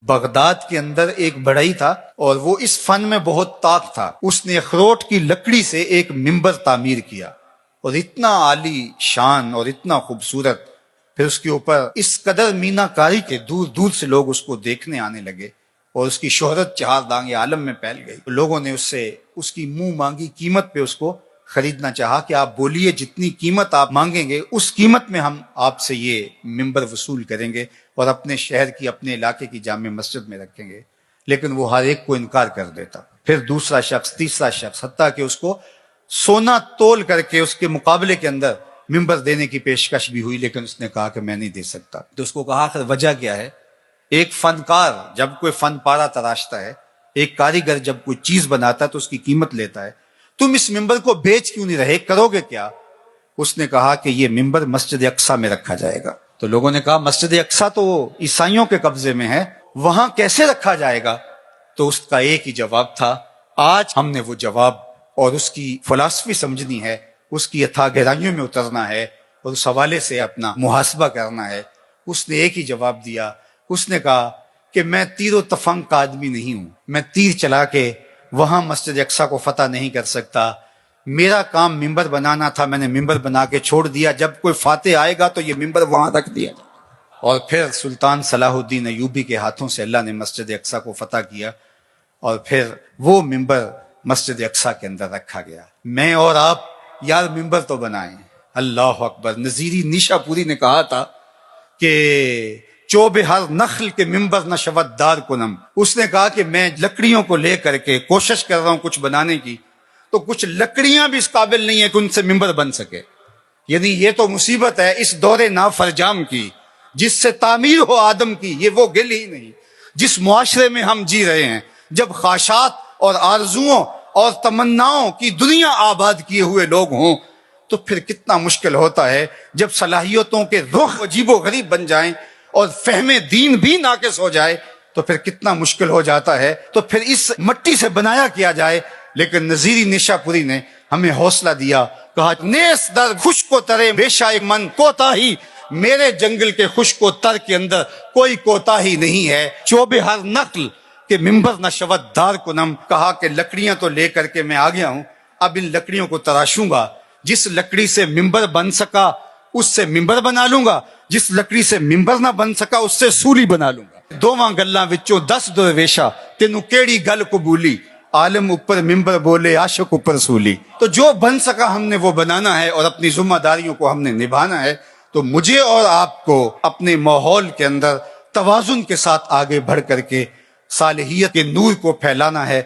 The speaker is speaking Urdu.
بغداد کے اندر ایک بڑھئی تھا اور وہ اس فن میں بہت طاق تھا. اس نے اخروٹ کی لکڑی سے ایک منبر تعمیر کیا اور اتنا عالی شان اور اتنا خوبصورت. پھر اس کے اوپر اس قدر مینا کاری کے دور دور سے لوگ اس کو دیکھنے آنے لگے اور اس کی شہرت چہار دانگ عالم میں پھیل گئی. لوگوں نے اس سے اس کی منہ مانگی قیمت پہ اس کو خریدنا چاہا کہ آپ بولیے جتنی قیمت آپ مانگیں گے اس قیمت میں ہم آپ سے یہ منبر وصول کریں گے اور اپنے شہر کی اپنے علاقے کی جامع مسجد میں رکھیں گے. لیکن وہ ہر ایک کو انکار کر دیتا. پھر دوسرا شخص، تیسرا شخص، حتیٰ کہ اس کو سونا تول کر کے اس کے مقابلے کے اندر منبر دینے کی پیشکش بھی ہوئی، لیکن اس نے کہا کہ میں نہیں دے سکتا. تو اس کو کہا آخر وجہ کیا ہے؟ ایک فنکار جب کوئی فن پارا تراشتا ہے، ایک کاریگر جب کوئی چیز بناتا ہے تو اس کی قیمت لیتا ہے. تم اس منبر کو بیچ کیوں نہیں رہے، کرو گے کیا؟ اس نے کہا کہ یہ منبر مسجد اقصیٰ میں رکھا جائے گا. تو لوگوں نے کہا مسجد اقصیٰ تو عیسائیوں کے قبضے میں ہے، وہاں کیسے رکھا جائے گا؟ تو اس کا ایک ہی جواب تھا. آج ہم نے وہ جواب اور اس کی فلسفی سمجھنی ہے، اس کی اتھا گہرائیوں میں اترنا ہے اور اس حوالے سے اپنا محاسبہ کرنا ہے. اس نے ایک ہی جواب دیا. اس نے کہا کہ میں تیر و تفنگ کا آدمی نہیں ہوں، میں تیر چلا کے وہاں مسجد اقصیٰ کو فتح نہیں کر سکتا. میرا کام منبر بنانا تھا، میں نے منبر بنا کے چھوڑ دیا. جب کوئی فاتح آئے گا تو یہ منبر وہاں رکھ دیا. اور پھر سلطان صلاح الدین ایوبی کے ہاتھوں سے اللہ نے مسجد اقصیٰ کو فتح کیا اور پھر وہ منبر مسجد اقصیٰ کے اندر رکھا گیا. میں اور آپ یار منبر تو بنائیں. اللہ اکبر. نظیری نیشا پوری نے کہا تھا کہ چوب ہر نخل کے منبر نہ شود دار کنم. اس نے کہا کہ میں لکڑیوں کو لے کر کے کوشش کر رہا ہوں کچھ بنانے کی، تو کچھ لکڑیاں بھی اس قابل نہیں ہیں کہ ان سے منبر بن سکے. یعنی یہ تو مصیبت ہے اس دور نافرجام کی، جس سے تعمیر ہو آدم کی یہ وہ گل ہی نہیں. جس معاشرے میں ہم جی رہے ہیں، جب خواہشات اور آرزوؤں اور تمناؤں کی دنیا آباد کیے ہوئے لوگ ہوں، تو پھر کتنا مشکل ہوتا ہے جب صلاحیتوں کے رخ عجیب و غریب بن جائیں اور فہم دین بھی ناقص ہو جائے تو پھر کتنا مشکل ہو جاتا ہے. تو پھر اس مٹی سے بنایا کیا جائے. لیکن نظیری نشا پوری نے ہمیں حوصلہ دیا، کہا نیس در خشک و ترے بیشا من کوتاہی. میرے جنگل کے خشک و تر کے اندر کوئی کوتاہی نہیں ہے. چوب ہر نقل کہ منبر نہ شود دار کنم. کہا کہ لکڑیاں تو لے کر کے میں آ گیا ہوں، اب ان لکڑیوں کو تراشوں گا. جس لکڑی سے منبر بن سکا اس سے منبر بنا لوں گا، جس لکڑی سے منبر نہ بن سکا اس سے سولی بنا لوں گا. دوواں گلاں وچوں 10 درویشا تینوں کیڑی گل قبولی. عالم اوپر منبر بولے عاشق اوپر سولی. تو جو بن سکا ہم نے وہ بنانا ہے اور اپنی ذمہ داریوں کو ہم نے نبھانا ہے. تو مجھے اور آپ کو اپنے ماحول کے اندر توازن کے ساتھ آگے بڑھ کر کے صالحیت کے نور کو پھیلانا ہے.